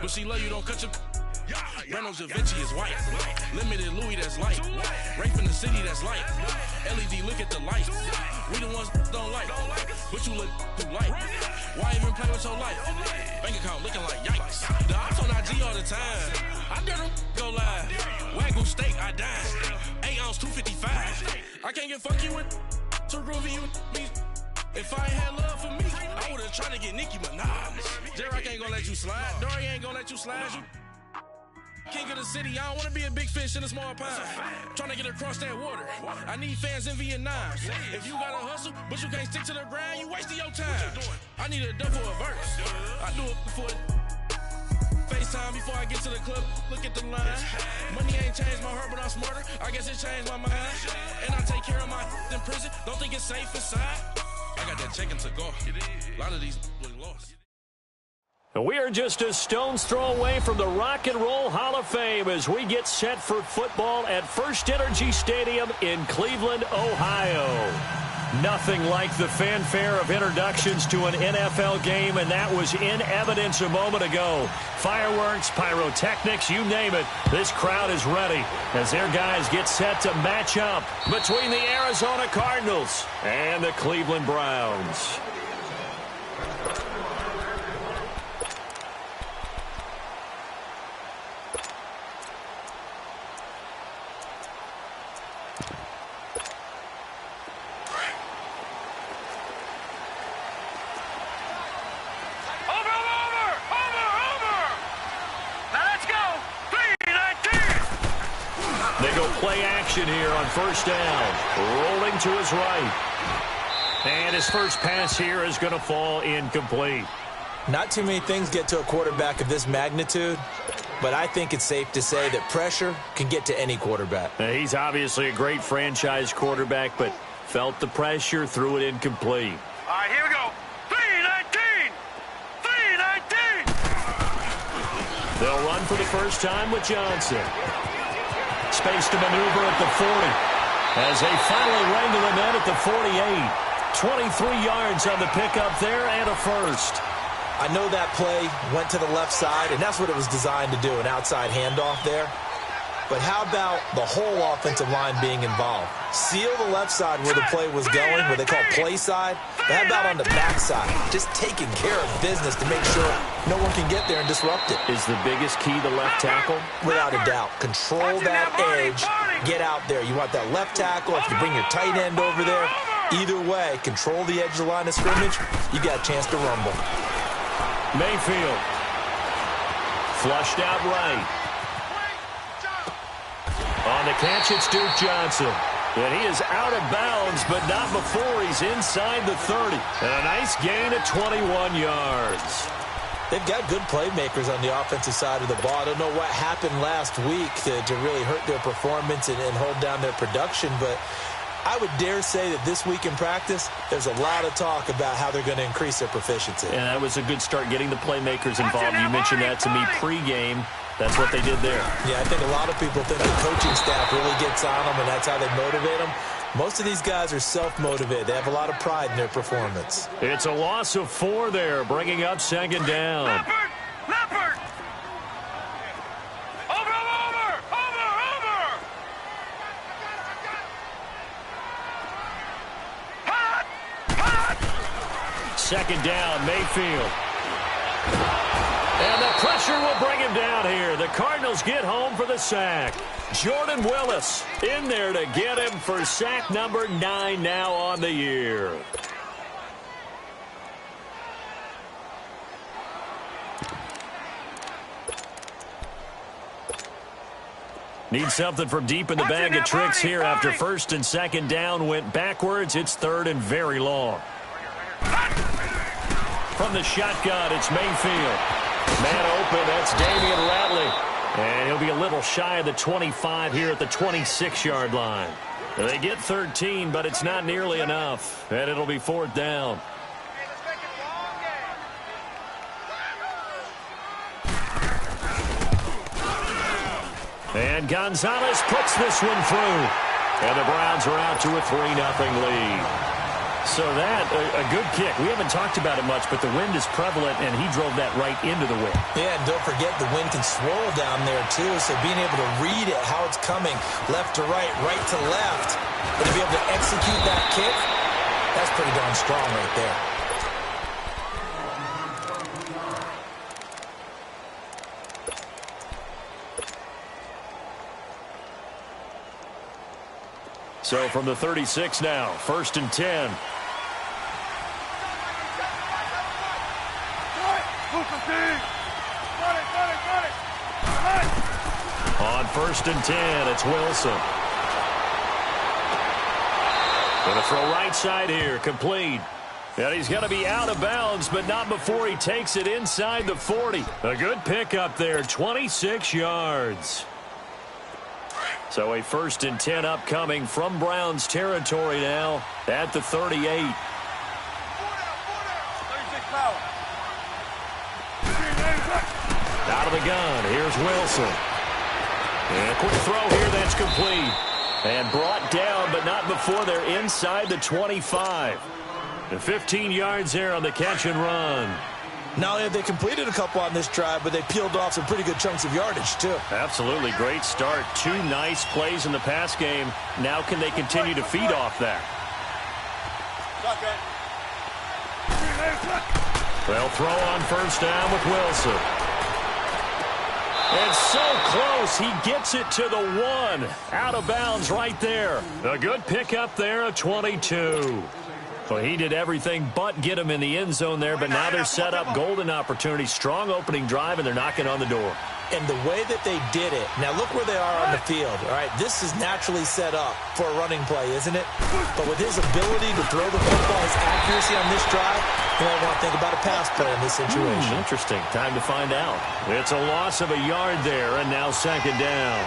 But she love you, don't cut your... Brano Javinci is white. Limited Louis, that's light. Rape in the city, that's light. LED, look at the light. We the ones don't like. But you look too light. Why even play with your life? Bank account looking like yikes. The ops on IG all the time. I dare them go live. Wagyu steak, I dine. 8 ounce, 255. I can't get fuck you with too groovy you me. If I ain't had love for me, I would've tried to get Nicki Minaj. J-Rock ain't gonna let you slide. Dory ain't gonna let you slide. You king of the city, I don't wanna be a big fish in a small pond. Trying to get across that water. I need fans in Vietnam. If you gotta hustle, but you can't stick to the grind, you wasting your time. I need a dub for a verse. I do it for FaceTime before I get to the club. Look at the line. Money ain't changed my heart, but I'm smarter. I guess it changed my mind. And I take care of my in prison. Don't think it's safe inside. I got that check and to go. A lot of these look lost. We are just a stone's throw away from the Rock and Roll Hall of Fame as we get set for football at First Energy Stadium in Cleveland, Ohio. Nothing like the fanfare of introductions to an NFL game, and that was in evidence a moment ago. Fireworks, pyrotechnics, you name it. This crowd is ready as their guys get set to match up between the Arizona Cardinals and the Cleveland Browns. Play action here on first down. Rolling to his right. And his first pass here is going to fall incomplete. Not too many things get to a quarterback of this magnitude, but I think it's safe to say that pressure can get to any quarterback. He's obviously a great franchise quarterback, but felt the pressure, threw it incomplete. All right, here we go. 3-19! 3-19! They'll run for the first time with Johnson. Space to maneuver at the 40 as they finally wrangle him in at the 48. 23 yards on the pickup there and a first. I know that play went to the left side, and that's what it was designed to do, an outside handoff there. But how about the whole offensive line being involved? Seal the left side where the play was going, what they call play side. But how about on the back side? Just taking care of business to make sure no one can get there and disrupt it. Is the biggest key the left tackle? Without a doubt. Control that edge. Get out there. You want that left tackle. If you bring your tight end over there, either way, control the edge of the line of scrimmage, you got a chance to rumble. Mayfield. Flushed out right. On the catch, it's Duke Johnson. And he is out of bounds, but not before he's inside the 30. And a nice gain of 21 yards. They've got good playmakers on the offensive side of the ball. I don't know what happened last week to really hurt their performance and hold down their production, but I would dare say that this week in practice, there's a lot of talk about how they're going to increase their proficiency. And that was a good start, getting the playmakers involved. You mentioned that to me pregame. That's what they did there. Yeah, I think a lot of people think the coaching staff really gets on them, and that's how they motivate them. Most of these guys are self-motivated. They have a lot of pride in their performance. It's a loss of 4 there, bringing up second down. Leopard! Over! Hot! Second down, Mayfield. And the pressure will bring him down here. The Cardinals get home for the sack. Jordan Willis in there to get him for sack number 9 now on the year. Need something from deep in the bag of tricks here after first and second down went backwards. It's third and very long. From the shotgun, it's Mayfield. Man open, that's Damian Ratley. And he'll be a little shy of the 25 here at the 26-yard line. They get 13, but it's not nearly enough. And it'll be fourth down. And Gonzalez puts this one through. And the Browns are out to a 3-0 lead. So that, a good kick. We haven't talked about it much, but the wind is prevalent, and he drove that right into the wind. Yeah, and don't forget the wind can swirl down there, too, so being able to read it, how it's coming, left to right, right to left, and to be able to execute that kick, that's pretty darn strong right there. So from the 36 now, 1st and 10. On 1st and 10, it's Wilson. Going to throw right side here, complete. And he's going to be out of bounds, but not before he takes it inside the 40. A good pickup there, 26 yards. So a 1st and 10 upcoming from Browns territory now at the 38. Out of the gun, here's Wilson. And a quick throw here, that's complete. And brought down, but not before they're inside the 25. And 15 yards there on the catch and run. Not only have they completed a couple on this drive, but they peeled off some pretty good chunks of yardage, too. Absolutely. Great start. 2 nice plays in the pass game. Now can they continue to feed off that? They'll throw on 1st down with Wilson. And so close. He gets it to the 1. Out of bounds right there. A good pickup there, a 22. Well, he did everything but get him in the end zone there, but now they're set up golden opportunity. Strong opening drive, and they're knocking on the door. And the way that they did it, now look where they are on the field. All right, this is naturally set up for a running play, isn't it? But with his ability to throw the football, his accuracy on this drive, you might want to think about a pass play in this situation. Interesting. Time to find out. It's a loss of a yard there, and now 2nd down.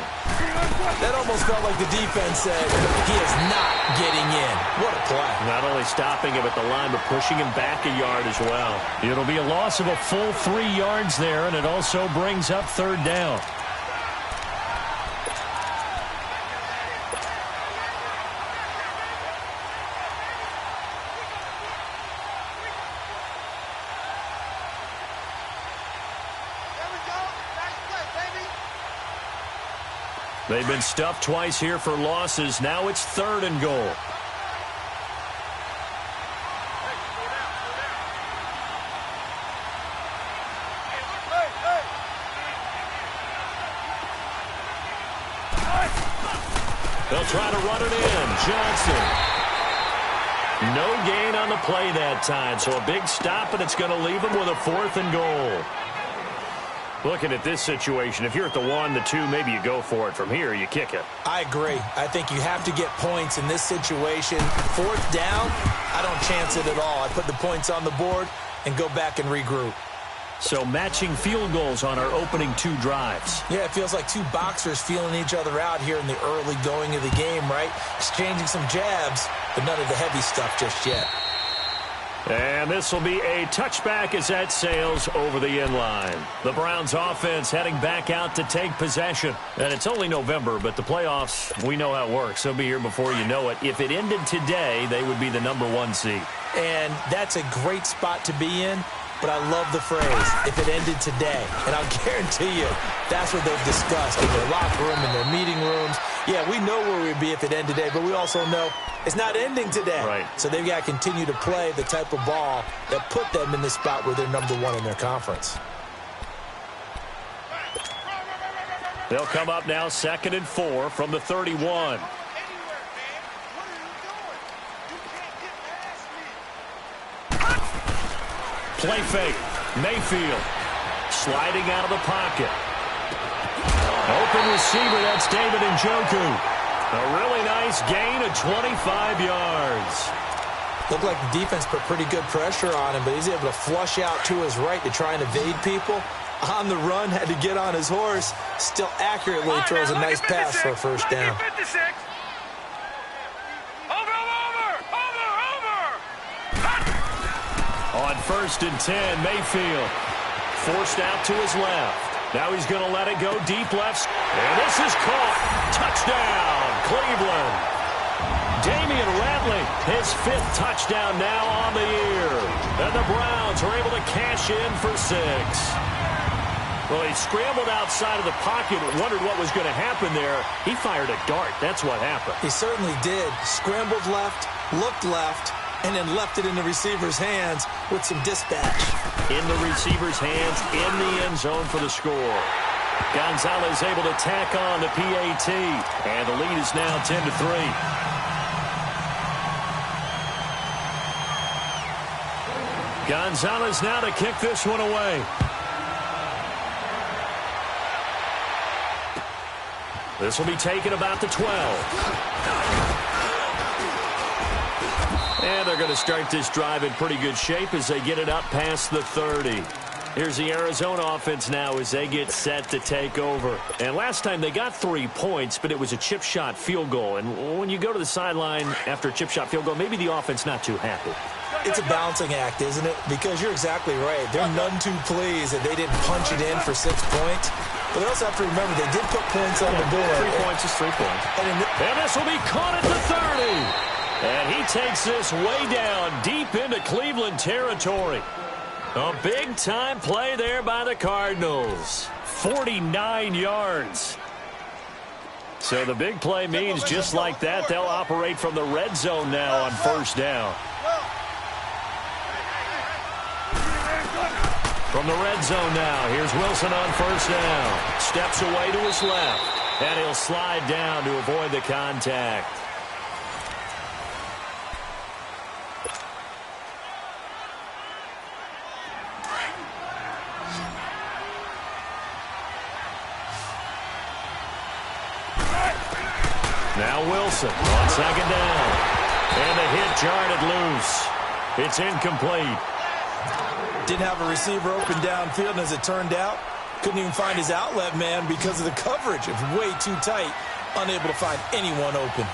That almost felt like the defense said, he is not getting in. What a play. Not only stopping him at the line, but pushing him back a yard as well. It'll be a loss of a full 3 yards there, and it also brings up 3rd down. They've been stuffed twice here for losses. Now it's 3rd and goal. They'll try to run it in. Johnson. No gain on the play that time, so a big stop, and it's going to leave them with a 4th and goal. Looking at this situation, if you're at the 1, the 2, maybe you go for it. From here, you kick it. I agree. I think you have to get points in this situation. 4th down, I don't chance it at all. I put the points on the board and go back and regroup. So matching field goals on our opening 2 drives. Yeah, it feels like 2 boxers feeling each other out here in the early going of the game, right? Exchanging some jabs, but none of the heavy stuff just yet. And this will be a touchback as that sails over the inline. The Browns offense heading back out to take possession. And it's only November, but the playoffs, we know how it works. They'll be here before you know it. If it ended today, they would be the number 1 seed. And that's a great spot to be in. But I love the phrase, if it ended today. And I'll guarantee you, that's what they've discussed in their locker room, in their meeting rooms. Yeah, we know where we'd be if it ended today, but we also know it's not ending today. Right. So they've got to continue to play the type of ball that put them in the spot where they're number 1 in their conference. They'll come up now 2nd and 4 from the 31. Play fake. Mayfield sliding out of the pocket. Open receiver, that's David Njoku. A really nice gain of 25 yards. Looked like the defense put pretty good pressure on him, but he's able to flush out to his right to try and evade people. On the run, had to get on his horse. Still accurately throws a nice pass for a 1st down. On 1st and 10, Mayfield forced out to his left. Now he's going to let it go deep left. And this is caught. Touchdown, Cleveland. Damian Ratley, his 5th touchdown now on the year. And the Browns are able to cash in for 6. Well, he scrambled outside of the pocket and wondered what was going to happen there. He fired a dart. That's what happened. He certainly did. Scrambled left, looked left, and then left it in the receiver's hands with some dispatch. In the receiver's hands, in the end zone for the score. Gonzalez able to tack on the PAT, and the lead is now 10-3. Gonzalez now to kick this one away. This will be taken about the 12. And they're going to start this drive in pretty good shape as they get it up past the 30. Here's the Arizona offense now as they get set to take over. And last time they got 3 points, but it was a chip shot field goal. And when you go to the sideline after a chip shot field goal, maybe the offense not too happy. It's a balancing act, isn't it? Because you're exactly right. They're none too pleased that they didn't punch it in for 6 points. But they also have to remember they did put points on the board. 3 points is 3 points. And this will be caught at the 30. And he takes this way down deep into Cleveland territory. A big-time play there by the Cardinals. 49 yards. So the big play means just like that, they'll operate from the red zone now on 1st down. From the red zone now, here's Wilson on 1st down. Steps away to his left, and he'll slide down to avoid the contact. Now Wilson on 2nd down. And the hit jarred it loose. It's incomplete. Didn't have a receiver open downfield, and as it turned out, couldn't even find his outlet man because of the coverage. It was way too tight, unable to find anyone open.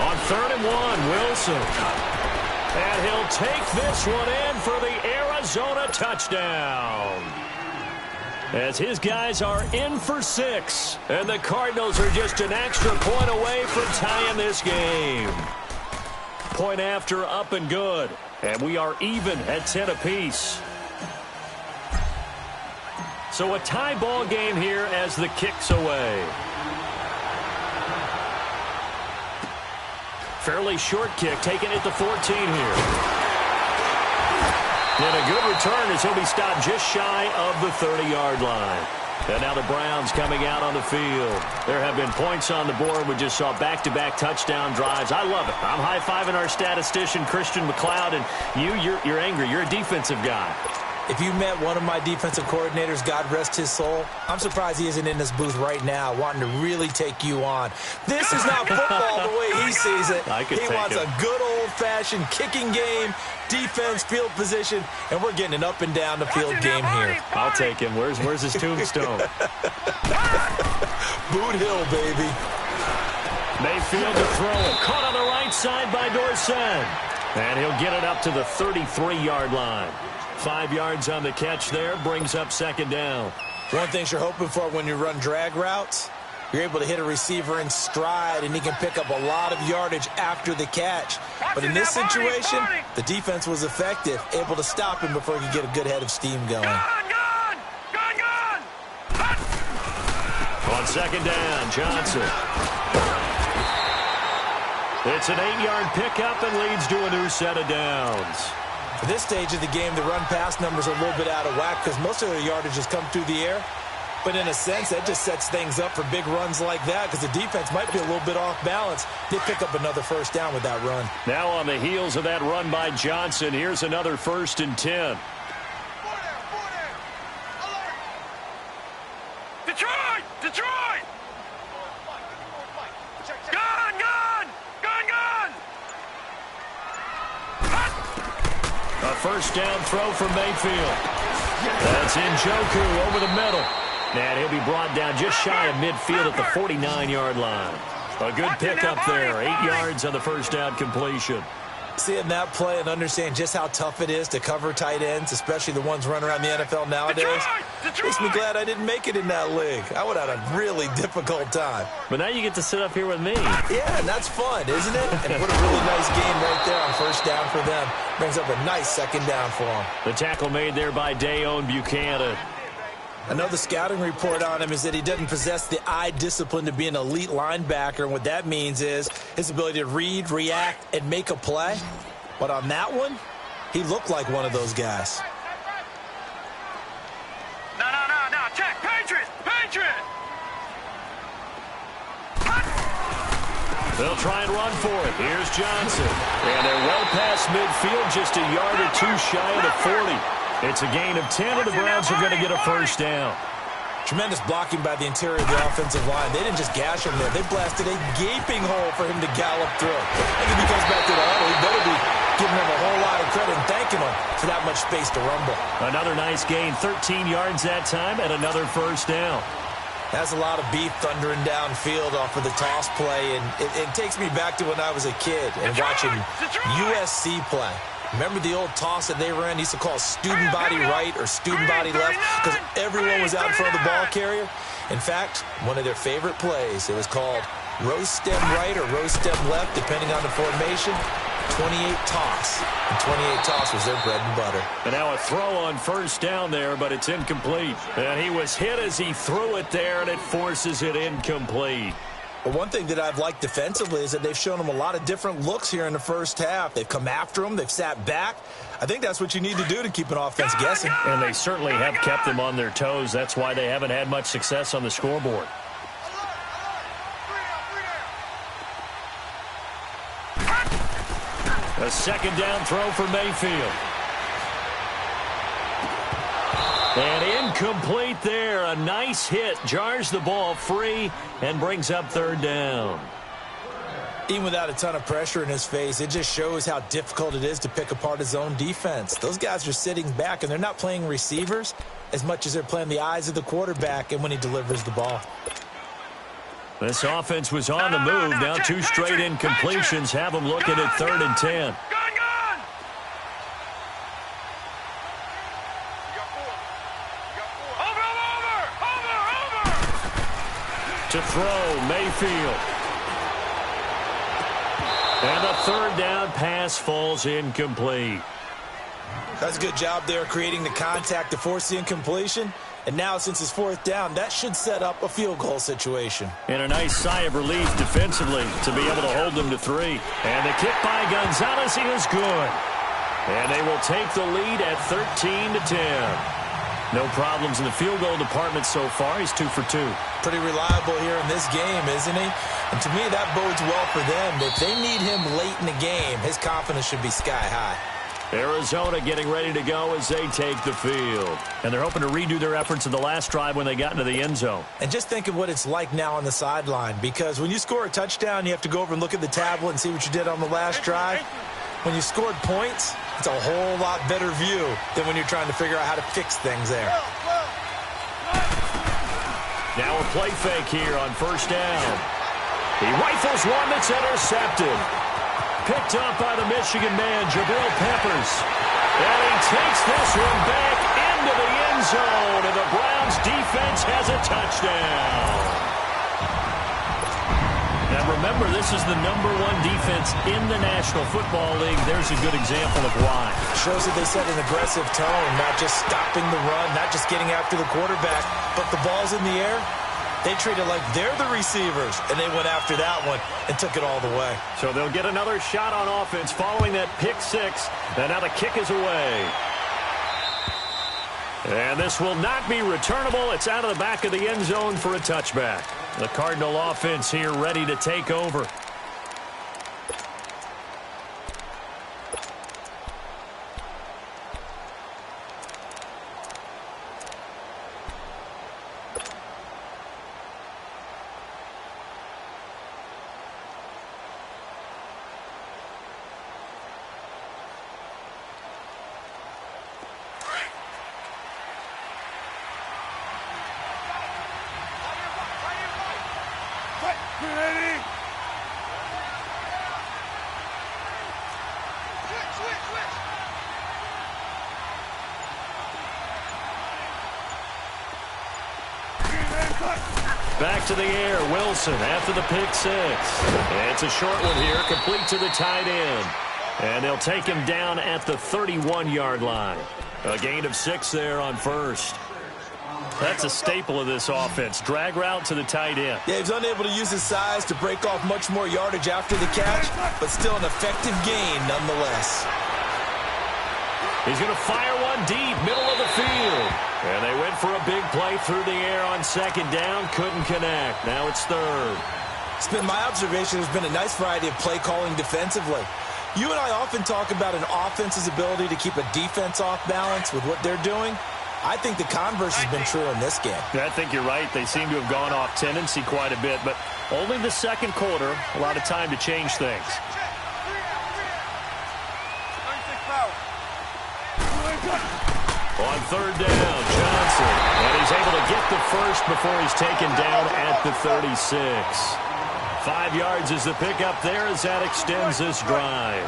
On 3rd and 1, Wilson. And he'll take this one in for the Arizona touchdown. As his guys are in for 6. And the Cardinals are just an extra point away from tying this game. Point after, up and good. And we are even at 10 apiece. So a tie ball game here as the kick's away. Fairly short kick, taken at the 14 here. And a good return as he'll be stopped just shy of the 30-yard line. And now the Browns coming out on the field. There have been points on the board. We just saw back-to-back touchdown drives. I love it. I'm high-fiving our statistician, Christian McLeod, and you're angry. You're a defensive guy. If you met one of my defensive coordinators, God rest his soul, I'm surprised he isn't in this booth right now wanting to really take you on. This is not football the way he sees it. He wants a good old-fashioned kicking game, defense, field position, and we're getting an up and down the field game here. I'll take him. Where's his tombstone? Boot Hill, baby. Mayfield to throw it. Caught on the right side by Dorsett. And he'll get it up to the 33-yard line. 5 yards on the catch there, brings up 2nd down. One thing you're hoping for when you run drag routes, you're able to hit a receiver in stride, and he can pick up a lot of yardage after the catch. But in this situation, the defense was effective, able to stop him before he could get a good head of steam going. Gone! On 2nd down, Johnson. It's an 8-yard pickup and leads to a new set of downs. At this stage of the game, the run-pass numbers are a little bit out of whack because most of their yardage has come through the air. But in a sense, that just sets things up for big runs like that because the defense might be a little bit off balance. They pick up another 1st down with that run. Now on the heels of that run by Johnson, here's another 1st and 10. Detroit! Detroit! Gone! A 1st down throw from Mayfield. That's Njoku over the middle. And he'll be brought down just shy of midfield at the 49-yard line. A good pickup there. 8 yards on the 1st down completion. Seeing that play and understand just how tough it is to cover tight ends, especially the ones running around the NFL nowadays, makes me glad I didn't make it in that league. I would have had a really difficult time. But now you get to sit up here with me. Yeah, and that's fun, isn't it? And what a really nice game right there on first down for them. Brings up a nice second down for them. The tackle made there by Dayon Buchanan. Another scouting report on him is that he doesn't possess the eye discipline to be an elite linebacker. And what that means is his ability to read, react, and make a play. But on that one, he looked like one of those guys. No. Check. Patriot. They'll try and run for it. Here's Johnson. And they're well past midfield, just a yard or two shy of the 40. It's a gain of 10, and the Browns are going to get a first down. Tremendous blocking by the interior of the offensive line. They didn't just gash him there. They blasted a gaping hole for him to gallop through. I think if he comes back to the huddle, he better be giving him a whole lot of credit and thanking him for that much space to rumble. Another nice gain, 13 yards that time, and another first down. That's a lot of beef thundering downfield off of the toss play, and it takes me back to when I was a kid and watching USC play. Remember the old toss that they ran? They used to call student body right or student body left because everyone was out in front of the ball carrier. In fact, one of their favorite plays, it was called rose stem right or rose stem left, depending on the formation. 28 toss. And 28 toss was their bread and butter. And now a throw on first down there, but it's incomplete. And he was hit as he threw it there, and it forces it incomplete. But one thing that I've liked defensively is that they've shown them a lot of different looks here in the first half. They've come after them. They've sat back. I think that's what you need to do to keep an offense guessing. And they certainly have kept them on their toes. That's why they haven't had much success on the scoreboard. A second down throw for Mayfield. And incomplete there. A nice hit. Jars the ball free and brings up third down. Even without a ton of pressure in his face, it just shows how difficult it is to pick apart his own defense. Those guys are sitting back, and they're not playing receivers as much as they're playing the eyes of the quarterback and when he delivers the ball. This offense was on the move. Now two straight incompletions have them looking at 3rd and 10. To throw, Mayfield. And the third down pass falls incomplete. That's a good job there creating the contact to force the incompletion. And now, since it's 4th down, that should set up a field goal situation. And a nice sigh of relief defensively to be able to hold them to 3. And the kick by Gonzalez is good. And they will take the lead at 13-10. No problems in the field goal department so far. He's 2 for 2. Pretty reliable here in this game, isn't he? And to me, that bodes well for them. If they need him late in the game, his confidence should be sky high. Arizona getting ready to go as they take the field. And they're hoping to redo their efforts in the last drive when they got into the end zone. And just think of what it's like now on the sideline, because when you score a touchdown, you have to go over and look at the tablet and see what you did on the last drive. When you scored points, it's a whole lot better view than when you're trying to figure out how to fix things there. Now a play fake here on first down. He rifles one that's intercepted. Picked up by the Michigan man, Jabril Peppers. And he takes this one back into the end zone, and the Browns defense has a touchdown. Now remember, this is the #1 defense in the National Football League. There's a good example of why. Shows that they set an aggressive tone, not just stopping the run, not just getting after the quarterback, but the ball's in the air. They treat it like they're the receivers, and they went after that one and took it all the way. So they'll get another shot on offense following that pick 6, and now the kick is away. And this will not be returnable. It's out of the back of the end zone for a touchback. The Cardinal offense here ready to take over. Back to the air, Wilson after the pick six. It's a short one here, complete to the tight end. And they'll take him down at the 31-yard line. A gain of 6 there on first. That's a staple of this offense. Drag route to the tight end. Yeah, he's unable to use his size to break off much more yardage after the catch, but still an effective gain nonetheless. He's going to fire one deep, middle of the field. And they went for a big play through the air on second down. Couldn't connect. Now it's third. It's been my observation there's been a nice variety of play calling defensively. You and I often talk about an offense's ability to keep a defense off balance with what they're doing. I think the converse has been true in this game. Yeah, I think you're right. They seem to have gone off tendency quite a bit, but only the second quarter, a lot of time to change things. On third down, Johnson. And he's able to get the first before he's taken down at the 36. 5 yards is the pickup there as that extends this drive.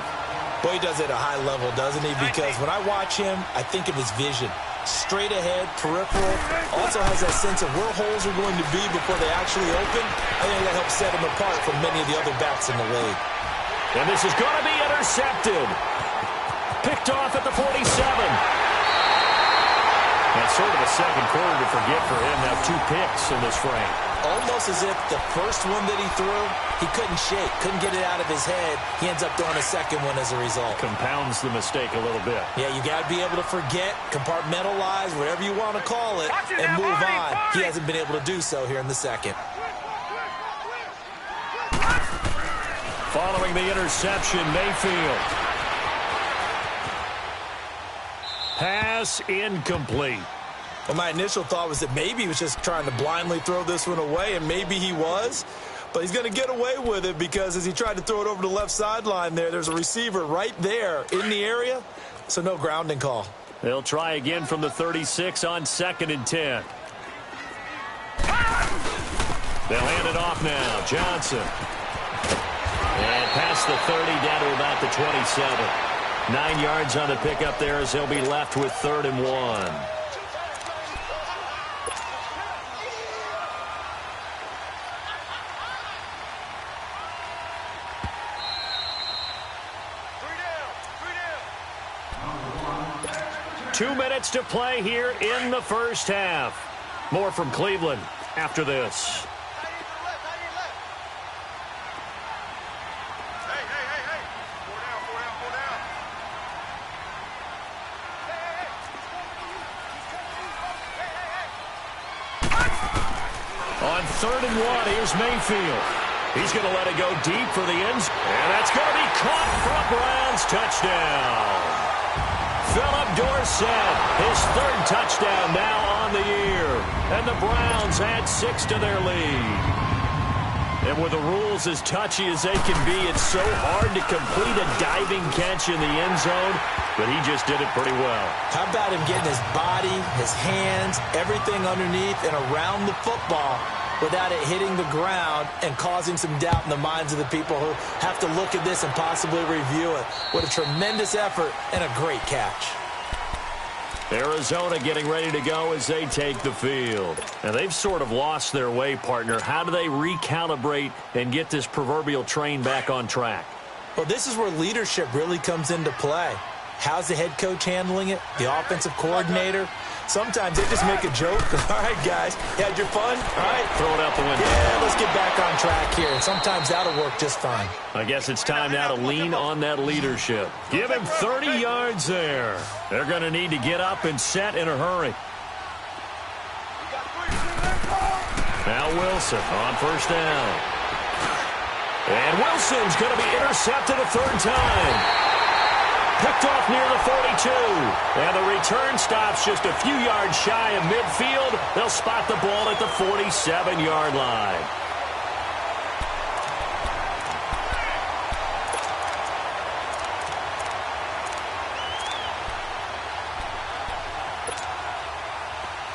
Boy, he does it at a high level, doesn't he? Because when I watch him, I think of his vision. Straight ahead, peripheral. Also has that sense of where holes are going to be before they actually open. I think that helps set him apart from many of the other backs in the league. And this is going to be intercepted. Picked off at the 47. That's sort of a second quarter to forget for him. Now 2 picks in this frame. Almost as if the first one that he threw, he couldn't shake, couldn't get it out of his head. He ends up throwing a second one as a result. Compounds the mistake a little bit. Yeah, you got to be able to forget, compartmentalize, whatever you want to call it, and move on. He hasn't been able to do so here in the second. Following the interception, Mayfield. Pass incomplete. Well, my initial thought was that maybe he was just trying to blindly throw this one away, and maybe he was. But he's going to get away with it because as he tried to throw it over the left sideline there's a receiver right there in the area, so no grounding call. They'll try again from the 36 on 2nd and 10. They'll hand it off now. Johnson. And past the 30 down to about the 27. 9 yards on the pickup there as they'll be left with 3rd and 1. Two minutes to play here in the first half. More from Cleveland after this. On 3rd and 1, here's Mayfield. He's going to let it go deep for the end zone. And that's going to be caught for a Browns touchdown. Philip Dorsett, his 3rd touchdown now on the year. And the Browns add 6 to their lead. And with the rules as touchy as they can be, it's so hard to complete a diving catch in the end zone, but he just did it pretty well. How about him getting his body, his hands, everything underneath and around the football without it hitting the ground and causing some doubt in the minds of the people who have to look at this and possibly review it. What a tremendous effort and a great catch. Arizona getting ready to go as they take the field. Now, they've sort of lost their way, partner. How do they recalibrate and get this proverbial train back on track? Well, this is where leadership really comes into play. How's the head coach handling it? The offensive coordinator? Sometimes they just make a joke. All right, guys, you had your fun? All right. Throw it out the window. Yeah, let's get back on track here. And sometimes that'll work just fine. I guess it's time now to lean on that leadership. Give him 30 yards there. They're going to need to get up and set in a hurry. Now Wilson on 1st down. And Wilson's going to be intercepted a 3rd time. Picked off near the 42. And the return stops just a few yards shy of midfield. They'll spot the ball at the 47-yard line.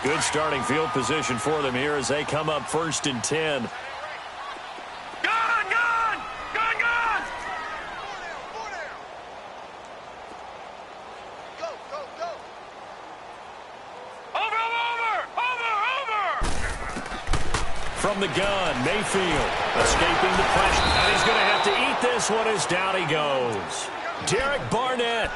Good starting field position for them here as they come up 1st and 10. from the gun. Mayfield escaping the pressure. And he's going to have to eat this one as down he goes. Derek Barnett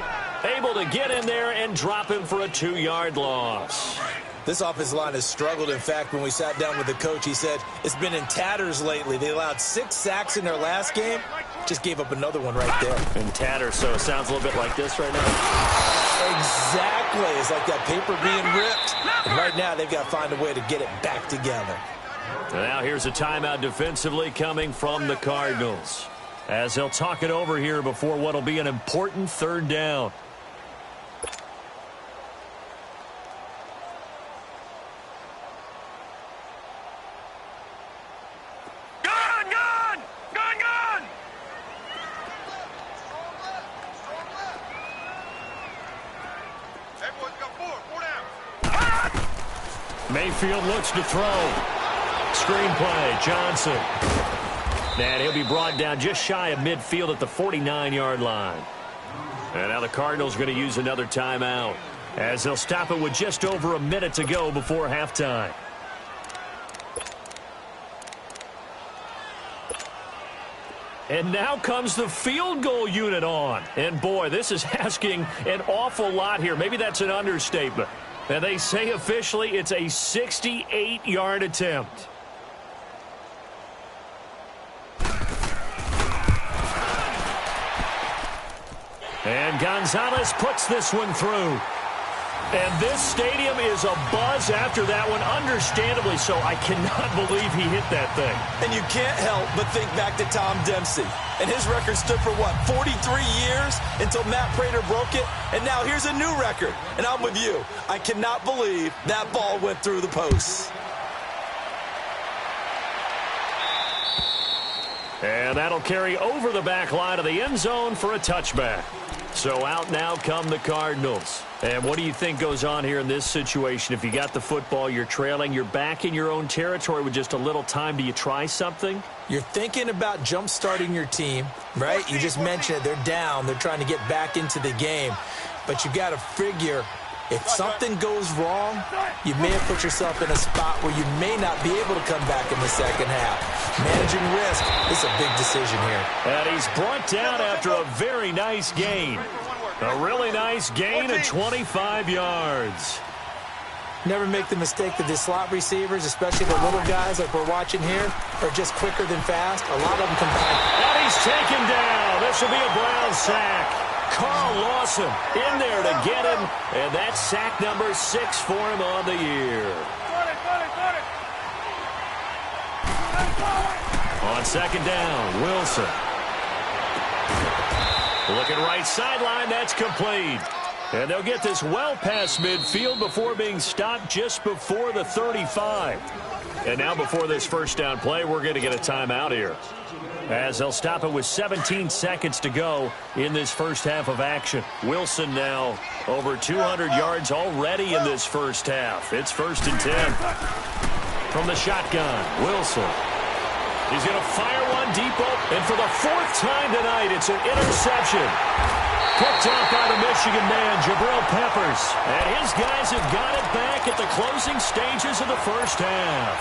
able to get in there and drop him for a 2-yard loss. This offensive line has struggled. In fact, when we sat down with the coach, he said it's been in tatters lately. They allowed 6 sacks in their last game. Just gave up another one right there. In tatters, so it sounds a little bit like this right now. Exactly. It's like that paper being ripped. And right now, they've got to find a way to get it back together. And now here's a timeout defensively coming from the Cardinals, as they'll talk it over here before what will be an important 3rd down. Mayfield looks to throw. Screenplay, Johnson. And he'll be brought down just shy of midfield at the 49-yard line. And now the Cardinals are going to use another timeout, as they'll stop it with just over a minute to go before halftime. And now comes the field goal unit on. And boy, this is asking an awful lot here. Maybe that's an understatement. And they say officially it's a 68-yard attempt. And Gonzalez puts this one through. And this stadium is abuzz after that one, understandably so. I cannot believe he hit that thing. And you can't help but think back to Tom Dempsey. And his record stood for, what, 43 years until Matt Prater broke it? And now here's a new record. And I'm with you. I cannot believe that ball went through the posts. And that'll carry over the back line of the end zone for a touchback. So out now come the Cardinals. And what do you think goes on here in this situation? If you got the football, you're trailing, you're back in your own territory with just a little time. Do you try something? You're thinking about jump-starting your team, right? You just mentioned it. They're down. They're trying to get back into the game. But you got to figure, if something goes wrong, you may have put yourself in a spot where you may not be able to come back in the second half. Managing risk is a big decision here. And he's brought down after a very nice gain. A really nice gain of 25 yards. Never make the mistake that the slot receivers, especially the little guys like we're watching here, are just quicker than fast. A lot of them come back. And he's taken down. This will be a Brown sack. Carl Lawson in there to get him. And that's sack number 6 for him on the year. On 2nd down, Wilson. Looking right sideline, that's complete. And they'll get this well past midfield before being stopped just before the 35. And now before this first down play, we're going to get a timeout here, as they'll stop it with 17 seconds to go in this first half of action. Wilson now over 200 yards already in this first half. It's 1st and 10. From the shotgun, Wilson. He's going to fire one deep up, and for the 4th time tonight, it's an interception. Picked off by the Michigan man, Jabril Peppers. And his guys have got it back at the closing stages of the first half.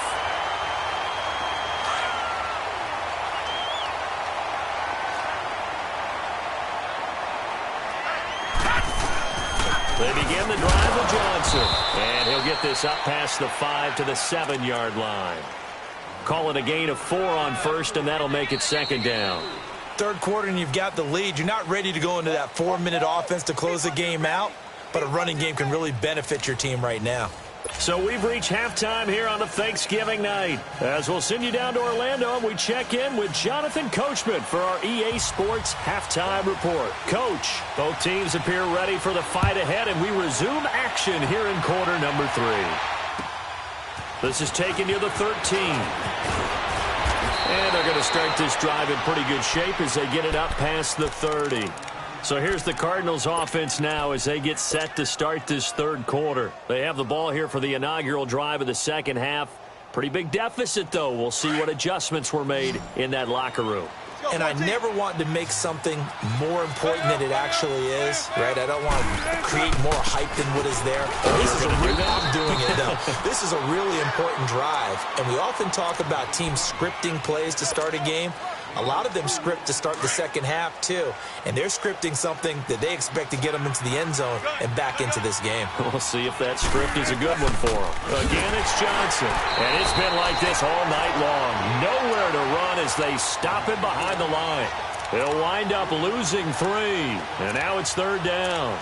They begin the drive with Johnson. And he'll get this up past the 5 to the 7-yard line. Call it a gain of 4 on first, and that'll make it 2nd down. 3rd quarter, and you've got the lead. You're not ready to go into that 4-minute offense to close the game out, but a running game can really benefit your team right now. So we've reached halftime here on a Thanksgiving night, as we'll send you down to Orlando, and we check in with Jonathan Coachman for our EA Sports Halftime Report. Coach, both teams appear ready for the fight ahead, and we resume action here in quarter number 3. This is taken near the 13. And they're going to start this drive in pretty good shape as they get it up past the 30. So here's the Cardinals offense now as they get set to start this 3rd quarter. They have the ball here for the inaugural drive of the second half. Pretty big deficit, though. We'll see what adjustments were made in that locker room. and I never want to make something more important than it actually is, right? I don't want to create more hype than what is there. I'm doing it, though. This is a really important drive, and we often talk about teams scripting plays to start a game. A lot of them script to start the second half, too. And they're scripting something that they expect to get them into the end zone and back into this game. We'll see if that script is a good one for them. Again, it's Johnson. And it's been like this all night long. Nowhere to run as they stop him behind the line. They'll wind up losing 3. And now it's third down.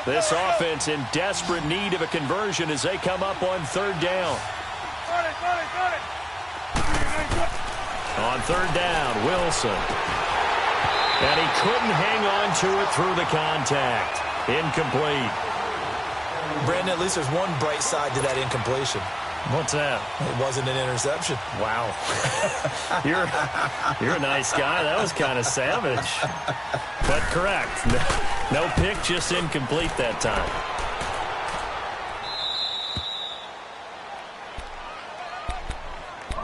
This offense in desperate need of a conversion as they come up on third down. On third down, Wilson. And he couldn't hang on to it through the contact. Incomplete. Brandon, at least there's one bright side to that incompletion. What's that? It wasn't an interception. Wow. You're a nice guy. That was kind of savage. But correct. No pick, just incomplete that time.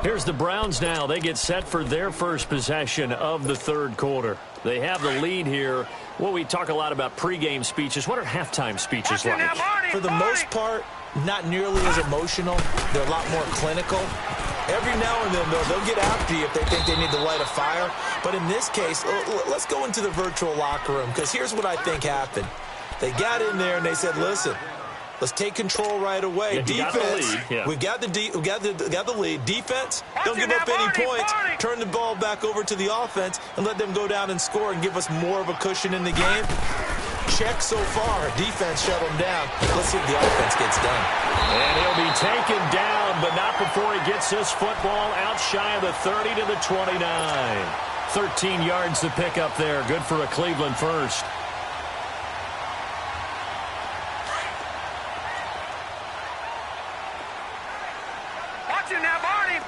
Here's the Browns now. They get set for their first possession of the third quarter. They have the lead here. Well, we talk a lot about pregame speeches. What are halftime speeches like? For the most part, not nearly as emotional. They're a lot more clinical. Every now and then, though, they'll get after you if they think they need to light a fire. But in this case, let's go into the virtual locker room, because here's what I think happened. They got in there and they said, listen, let's take control right away. Yeah, defense, we've got the lead. Defense, don't give up any points. Turn the ball back over to the offense and let them go down and score and give us more of a cushion in the game. Check so far. Defense shut him down. Let's see if the offense gets done. And he'll be taken down, but not before he gets his football out shy of the 30 to the 29. 13 yards to pick up there. Good for a Cleveland first. Watch him now, Barney!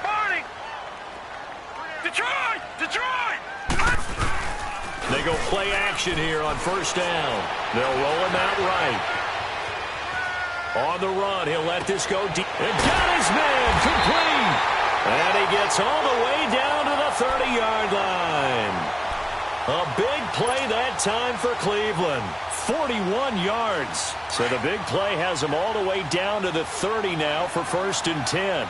Detroit! They go play action here on first down. They'll roll him out right. On the run, he'll let this go deep. And got his man complete. And he gets all the way down to the 30-yard line. A big play that time for Cleveland. 41 yards. So the big play has him all the way down to the 30 now for first and 10.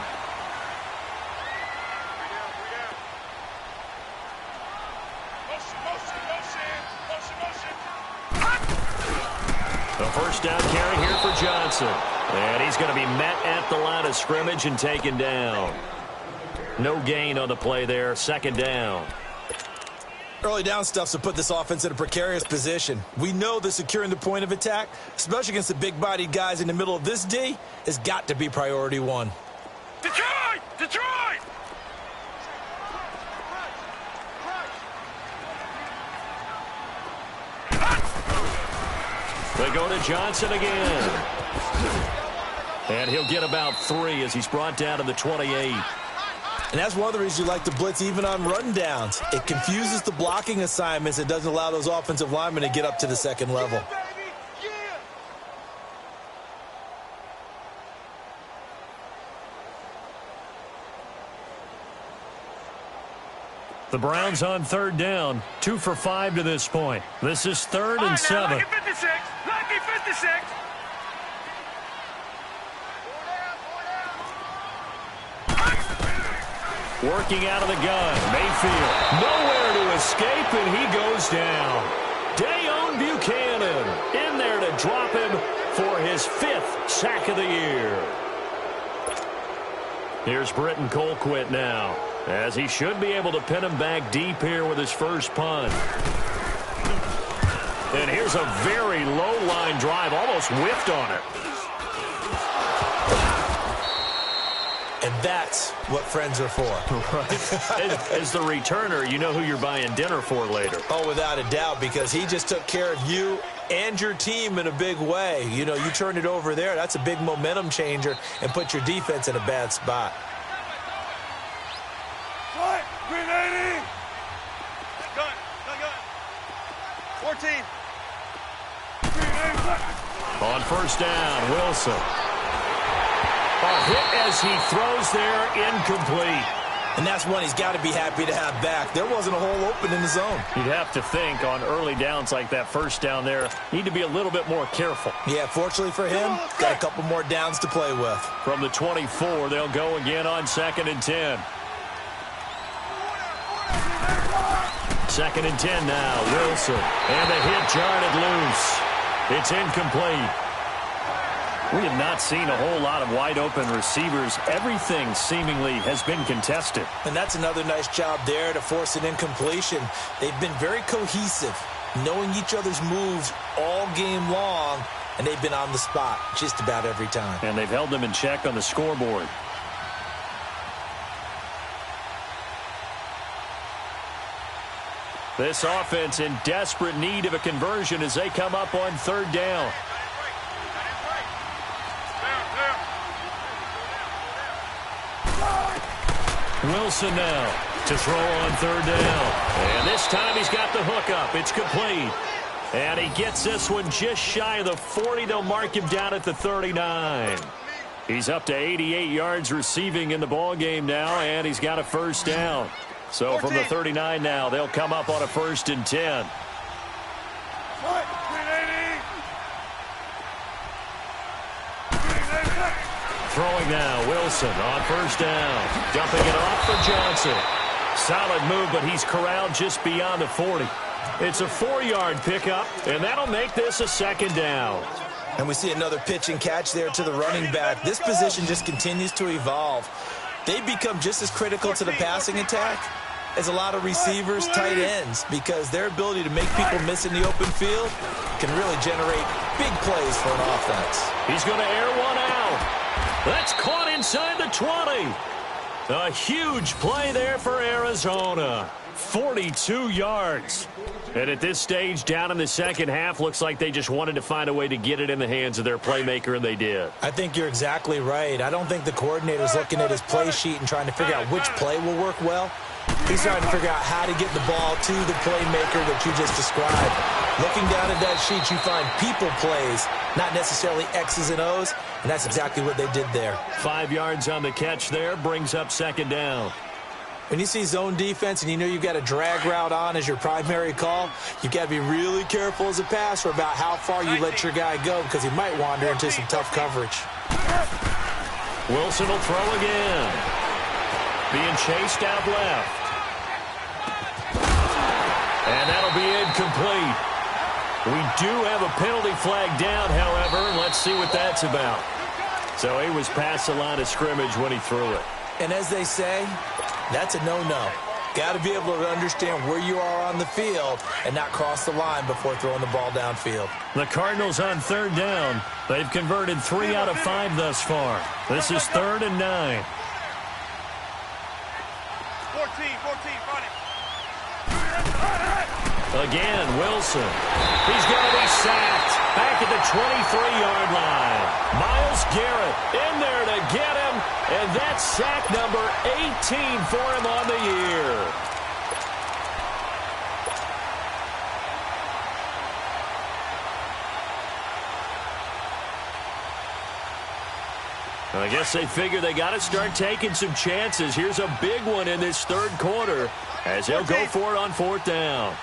The first down carry here for Johnson. And he's going to be met at the line of scrimmage and taken down. No gain on the play there. Second down. Early down stuff's to put this offense in a precarious position. We know that securing the point of attack, especially against the big-bodied guys in the middle of this D, has got to be priority one. Detroit! They go to Johnson again. And he'll get about 3 as he's brought down to the 28. And that's one of the reasons you like to blitz even on rundowns. It confuses the blocking assignments. It doesn't allow those offensive linemen to get up to the second level. The Browns on third down. 2 for 5 to this point. This is third and 7. Lucky 56! Lucky 56! Working out of the gun. Mayfield. Nowhere to escape, and he goes down. Dayon Buchanan in there to drop him for his 5th sack of the year. Here's Britton Colquitt now, as he should be able to pin him back deep here with his first punt. And here's a very low-line drive, almost whiffed on it. And that's what friends are for. Right. As the returner, you know who you're buying dinner for later. Oh, without a doubt, because he just took care of you and your team in a big way. You know, you turned it over there. That's a big momentum changer and put your defense in a bad spot. 14. On first down, Wilson. A hit as he throws there, incomplete. And that's one he's got to be happy to have back. There wasn't a hole open in the zone. You'd have to think on early downs like that first down there, need to be a little bit more careful. Yeah, fortunately for him, got a couple more downs to play with. From the 24, they'll go again on 2nd and 10. 2nd and 10 now, Wilson. And the hit jarred it loose. It's incomplete. We have not seen a whole lot of wide-open receivers. Everything seemingly has been contested. And that's another nice job there to force an incompletion. They've been very cohesive, knowing each other's moves all game long, and they've been on the spot just about every time. And they've held them in check on the scoreboard. This offense in desperate need of a conversion as they come up on 3rd down. Wilson now to throw on 3rd down. And this time he's got the hook up. It's complete. And he gets this one just shy of the 40. They'll mark him down at the 39. He's up to 88 yards receiving in the ballgame now, and he's got a first down. So from the 39 now, they'll come up on a 1st and 10. Throwing now, Wilson on 1st down. Dumping it off for Johnson. Solid move, but he's corralled just beyond the 40. It's a 4-yard pickup, and that'll make this a 2nd down. And we see another pitch and catch there to the running back. This position just continues to evolve. They become just as critical to the passing attack as a lot of receivers, tight ends, because their ability to make people miss in the open field can really generate big plays for an offense. He's going to air one out. That's caught inside the 20. A huge play there for Arizona. 42 yards. And at this stage, down in the second half, looks like they just wanted to find a way to get it in the hands of their playmaker, and they did. I think you're exactly right. I don't think the coordinator's looking at his play sheet and trying to figure out which play will work well. He's trying to figure out how to get the ball to the playmaker that you just described. Looking down at that sheet, you find people plays, not necessarily X's and O's, and that's exactly what they did there. 5 yards on the catch there, brings up 2nd down. When you see zone defense and you know you've got a drag route on as your primary call, you've got to be really careful as a passer about how far you let your guy go because he might wander into some tough coverage. Wilson will throw again. Being chased out left. And that'll be incomplete. We do have a penalty flag down, however. Let's see what that's about. So he was past the line of scrimmage when he threw it. And as they say, that's a no-no. Got to be able to understand where you are on the field and not cross the line before throwing the ball downfield. The Cardinals on 3rd down. They've converted 3 out of 5 thus far. This is 3rd and 9. 14, funny. Again, Wilson. He's going to be sacked back at the 23-yard line. Myles Garrett in there to get him, and that's sack number 18 for him on the year. I guess they figure they got to start taking some chances. Here's a big one in this 3rd quarter as they'll go for it on 4th down.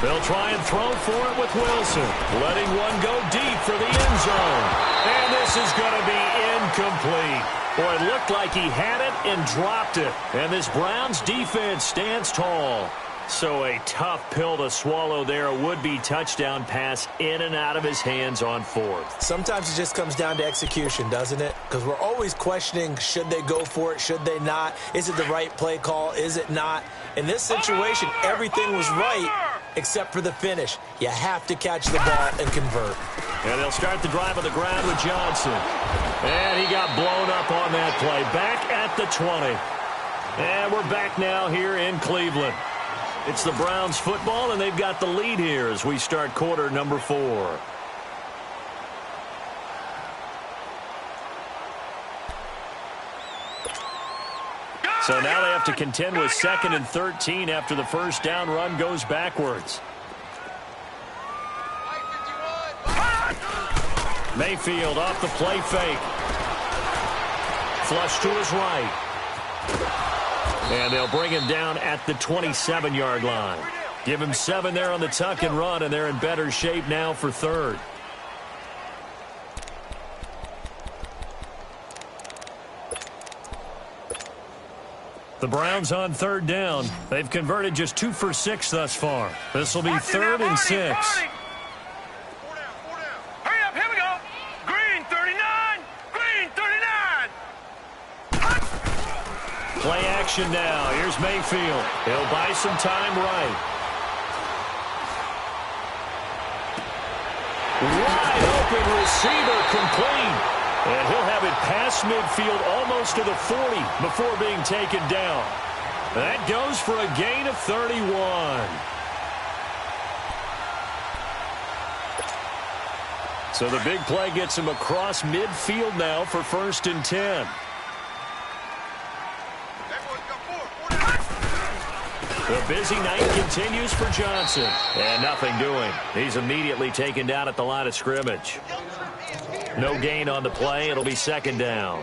They'll try and throw for it with Wilson. Letting one go deep for the end zone. And this is going to be incomplete. Boy, it looked like he had it and dropped it. And this Browns defense stands tall. So a tough pill to swallow there. A would-be touchdown pass in and out of his hands on 4th. Sometimes it just comes down to execution, doesn't it? Because we're always questioning, should they go for it, should they not? Is it the right play call, is it not? In this situation, everything was right except for the finish. You have to catch the ball and convert. And they'll start the drive on the ground with Johnson. And he got blown up on that play. Back at the 20. And we're back now here in Cleveland. It's the Browns football, and they've got the lead here as we start quarter number 4. So now they have to contend with 2nd and 13 after the first down run goes backwards. Mayfield off the play fake. Flush to his right. And they'll bring him down at the 27-yard line. Give him 7 there on the tuck and run, and they're in better shape now for 3rd. The Browns on 3rd down. They've converted just 2 for 6 thus far. This will be 3rd and 6. Hurry up, here we go. Green 39, green 39. Play action now. Here's Mayfield. He'll buy some time right. Wide open receiver complete. And he'll have it past midfield almost to the 40 before being taken down. That goes for a gain of 31. So the big play gets him across midfield now for 1st and 10. The busy night continues for Johnson. And nothing doing. He's immediately taken down at the line of scrimmage. No gain on the play. It'll be 2nd down.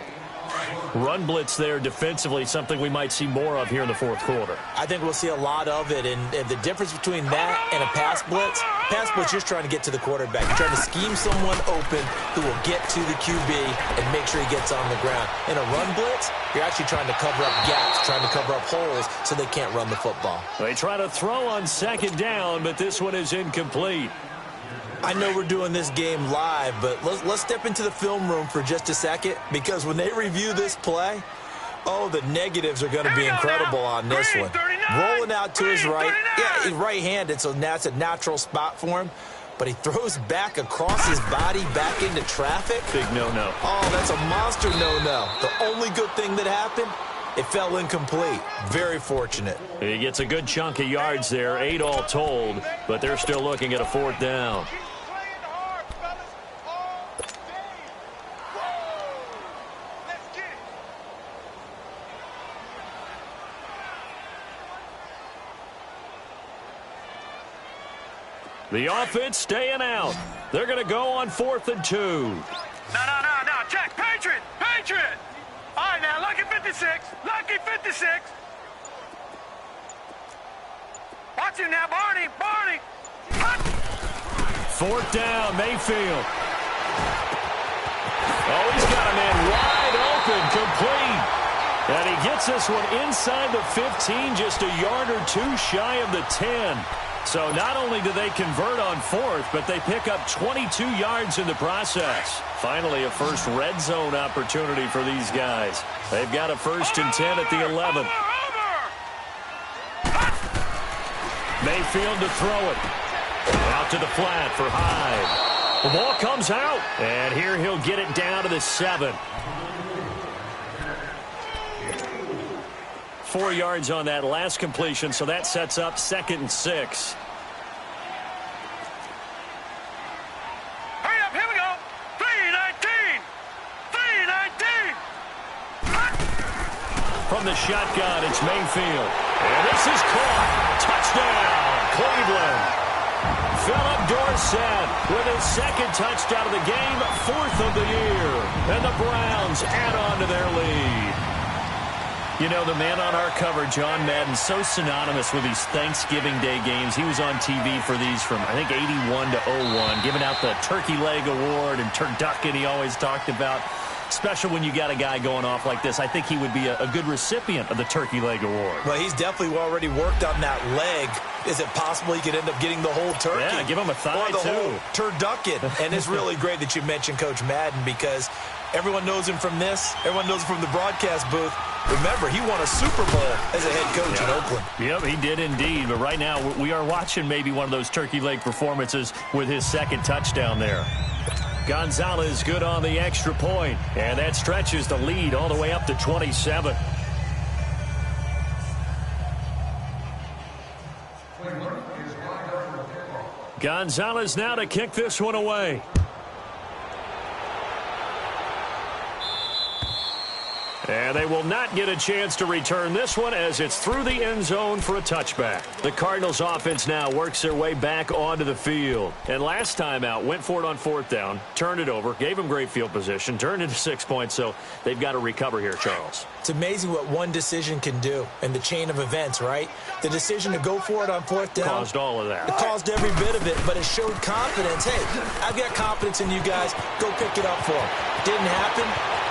Run blitz there defensively, something we might see more of here in the 4th quarter. I think we'll see a lot of it, and the difference between that and a pass blitz, you're just trying to get to the quarterback. You're trying to scheme someone open who will get to the QB and make sure he gets on the ground. In a run blitz, you're actually trying to cover up gaps, trying to cover up holes so they can't run the football. They try to throw on 2nd down, but this one is incomplete. I know we're doing this game live, but let's step into the film room for just a second, because when they review this play, oh, the negatives are going to be incredible on this one. Rolling out to his right. Yeah, he's right-handed, so that's a natural spot for him. But he throws back across his body back into traffic. Big no-no. Oh, that's a monster no-no. The only good thing that happened, it fell incomplete. Very fortunate. He gets a good chunk of yards there, 8 all told, but they're still looking at a 4th down. The offense staying out. They're going to go on 4th and 2. No, check, Patriot. All right, now, lucky 56. Watch him now, Barney. 4th down, Mayfield. Oh, he's got a man wide open, complete. And he gets this one inside the 15, just a yard or 2 shy of the 10. So not only do they convert on 4th, but they pick up 22 yards in the process. Finally, a first red zone opportunity for these guys. They've got a 1st and 10 at the 11. Mayfield to throw it. Out to the flat for Hyde. The ball comes out, and here he'll get it down to the 7. 4 yards on that last completion, so that sets up 2nd and 6. Hurry up, here we go. 3-19. From the shotgun, it's Mayfield. And this is caught. Touchdown, Cleveland. Philip Dorsett with his 2nd touchdown of the game, 4th of the year. And the Browns add on to their lead. You know, the man on our cover, John Madden, so synonymous with these Thanksgiving Day games. He was on TV for these from, I think, 81 to 01, giving out the Turkey Leg Award and turducken he always talked about. Special when you got a guy going off like this. I think he would be a good recipient of the Turkey Leg Award. Well, he's definitely already worked on that leg. Is it possible he could end up getting the whole turkey? Yeah, give him a thigh, or the too. whole turducken. And it's really great that you mentioned Coach Madden, because everyone knows him from this. Everyone knows him from the broadcast booth. Remember, he won a Super Bowl as a head coach in Oakland. Yep, he did indeed. But right now, we are watching maybe one of those turkey leg performances with his 2nd touchdown there. Gonzalez good on the extra point, and that stretches the lead all the way up to 27. Gonzalez now to kick this one away. And they will not get a chance to return this one as it's through the end zone for a touchback. The Cardinals offense now works their way back onto the field. And last time out, went for it on 4th down, turned it over, gave them great field position, turned into 6 points, so they've got to recover here, Charles. It's amazing what one decision can do in the chain of events, right? The decision to go for it on 4th down. Caused all of that. It caused every bit of it, but it showed confidence. Hey, I've got confidence in you guys. Go pick it up for them. Didn't happen.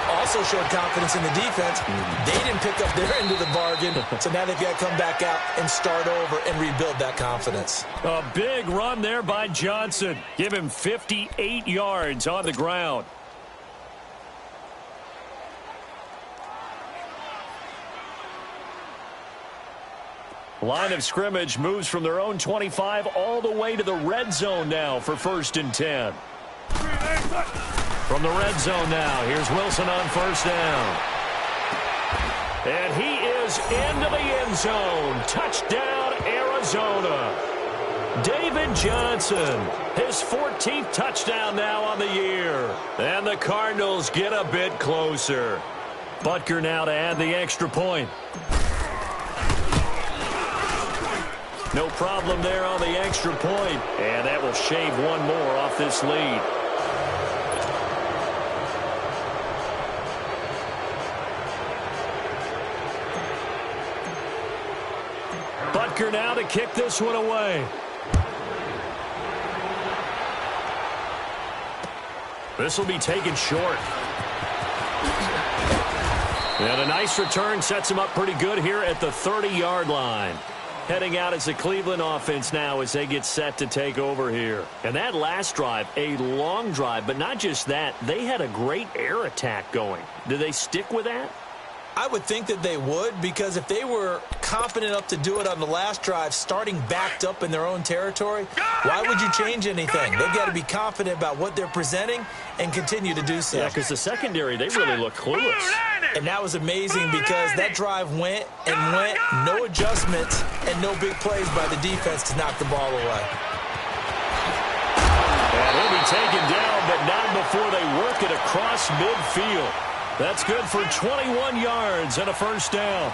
Also showed confidence in the defense. They didn't pick up their end of the bargain, so now they've got to come back out and start over and rebuild that confidence. A big run there by Johnson. Give him 58 yards on the ground. Line of scrimmage moves from their own 25 all the way to the red zone now for 1st and 10. From the red zone now, here's Wilson on 1st down. And he is into the end zone. Touchdown, Arizona. David Johnson, his 14th touchdown now on the year. And the Cardinals get a bit closer. Butker now to add the extra point. No problem there on the extra point. And that will shave one more off this lead. Butker now to kick this one away. This will be taken short. And a nice return sets him up pretty good here at the 30-yard line. Heading out as the Cleveland offense now as they get set to take over here. And that last drive, a long drive, but not just that. They had a great air attack going. Do they stick with that? I would think that they would, because if they were confident enough to do it on the last drive, starting backed up in their own territory, why would you change anything? They've got to be confident about what they're presenting and continue to do so. Yeah, because the secondary, they really look clueless. And that was amazing because that drive went and went, no adjustments and no big plays by the defense to knock the ball away. And he'll be taken down, but not before they work it across midfield. That's good for 21 yards and a 1st down.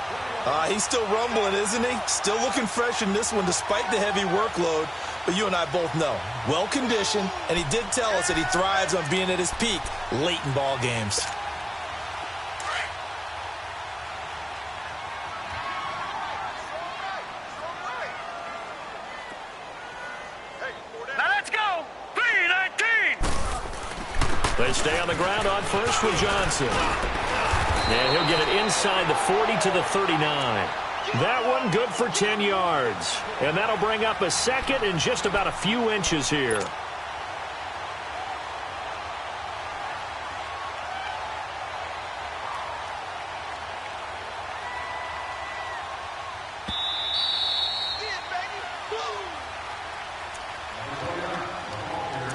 He's still rumbling, isn't he? Still looking fresh in this one despite the heavy workload. But you and I both know, well-conditioned, and he did tell us that he thrives on being at his peak late in ball games. Now let's go. 3-19. They stay on the ground on 1st with Johnson. And he'll get it inside the 40 to the 39. That one good for 10 yards. And that'll bring up a 2nd and just about a few inches here.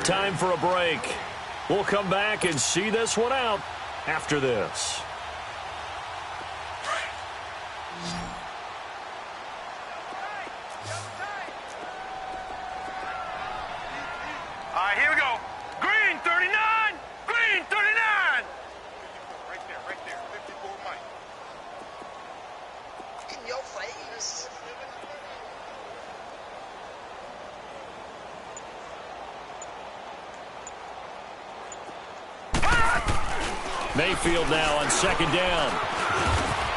Time for a break. We'll come back and see this one out after this. All right, here we go. Green 39. Green 39. Right there. 54 Mike. In your face. Mayfield now on 2nd down.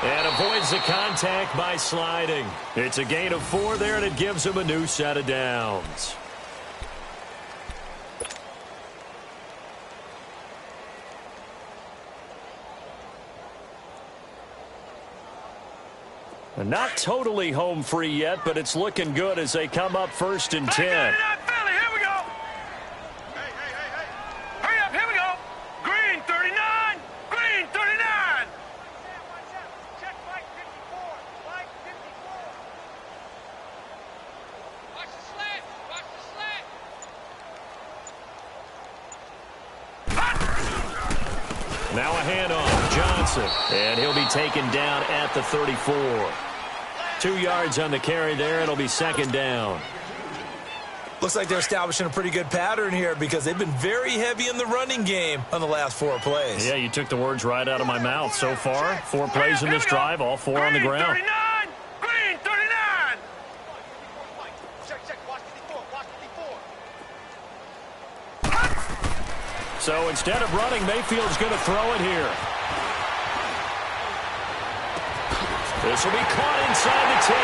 And avoids the contact by sliding. It's a gain of 4 there, and it gives him a new set of downs. And not totally home free yet, but it's looking good as they come up 1st and 10. Here we go. Hey. Hurry up, here we go. Green 39. Green 39. Check Mike 54. Mike 54. Watch the slant. Now a handoff, Johnson. And he'll be taken down at the 34. 2 yards on the carry there. It'll be 2nd down. Looks like they're establishing a pretty good pattern here because they've been very heavy in the running game on the last 4 plays. Yeah, you took the words right out of my mouth. So far, 4 plays in this drive, all 4 on the ground. 39! Green 39! So instead of running, Mayfield's going to throw it here. This will be caught inside the 10.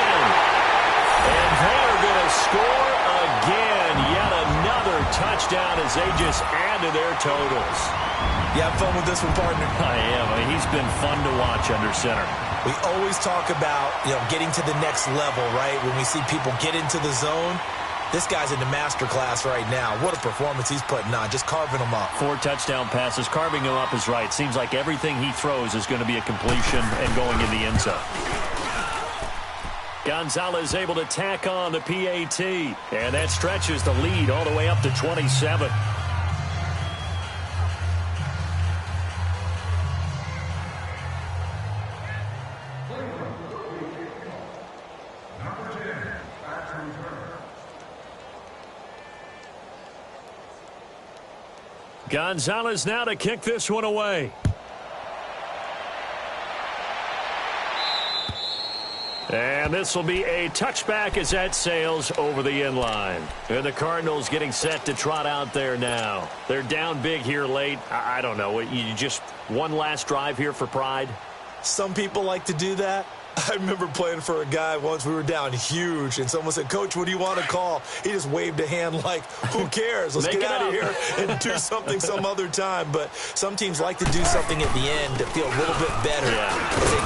And they're going to score again. Yet another touchdown as they just add to their totals. You have fun with this one, partner? I am. I mean, he's been fun to watch under center. We always talk about, getting to the next level, right? When we see people get into the zone, this guy's in the master class right now. What a performance he's putting on, just carving them up. 4 touchdown passes. Carving him up is right. Seems like everything he throws is going to be a completion and going in the end zone. Gonzalez able to tack on the PAT, and that stretches the lead all the way up to 27. Gonzalez now to kick this one away. And this will be a touchback as that sails over the end line. And the Cardinals getting set to trot out there now. They're down big here late. I don't know. You just one last drive here for pride? Some people like to do that. I remember playing for a guy once. We were down huge, and someone said, "Coach, what do you want to call?" He just waved a hand like, who cares? Let's get out of here and do something some other time. But some teams like to do something at the end to feel a little bit better as they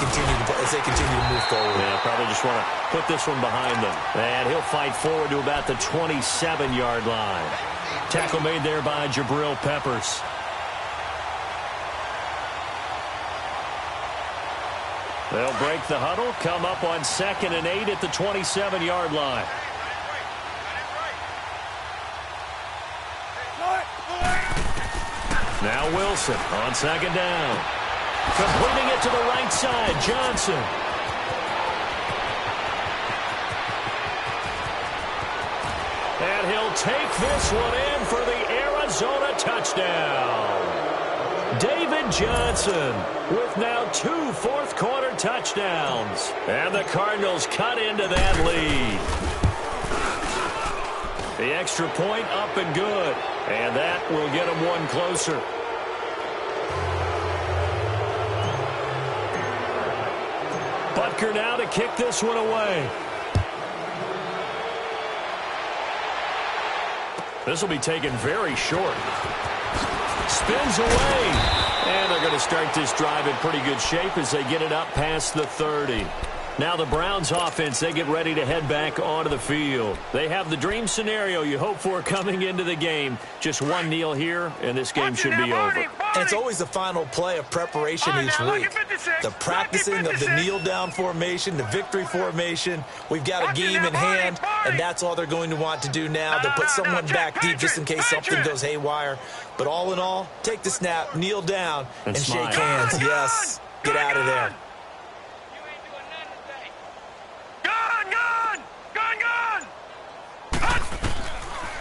continue to move forward. Yeah, probably just want to put this one behind them. And he'll fight forward to about the 27-yard line. Tackle made there by Jabril Peppers. They'll break the huddle, come up on 2nd and 8 at the 27-yard line. Now Wilson on 2nd down. Completing it to the right side, Johnson. And he'll take this one in for the Arizona touchdown. David Johnson with now 2 fourth-quarter touchdowns. And the Cardinals cut into that lead. The extra point up and good. And that will get them one closer. Butker now to kick this one away. This will be taken very short. Spins away. And they're going to start this drive in pretty good shape as they get it up past the 30. Now the Browns offense, they get ready to head back onto the field. They have the dream scenario you hope for coming into the game. Just one kneel here, and this game should be over. And it's always the final play of preparation each week. The practicing of the kneel-down formation, the victory formation. We've got a game in hand, and that's all they're going to want to do now. They'll put someone back deep just in case something goes haywire. But all in all, take the snap, kneel down, and shake hands. Yes, get out of there.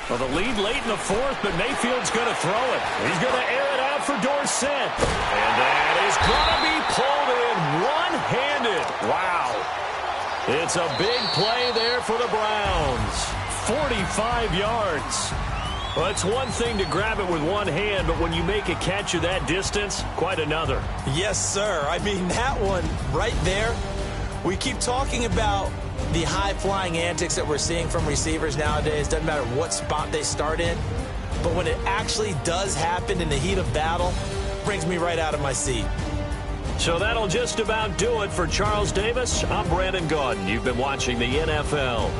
Well, the lead late in the 4th, but Mayfield's going to throw it. He's going to air it out for Dorsett. And that is going to be pulled in one-handed. Wow. It's a big play there for the Browns. 45 yards. Well, it's one thing to grab it with one hand, but when you make a catch of that distance, quite another. Yes, sir. I mean, that one right there, we keep talking about the high-flying antics that we're seeing from receivers nowadays. Doesn't matter what spot they start in. But when it actually does happen in the heat of battle, brings me right out of my seat. So that'll just about do it for Charles Davis. I'm Brandon Gaudin. You've been watching the NFL.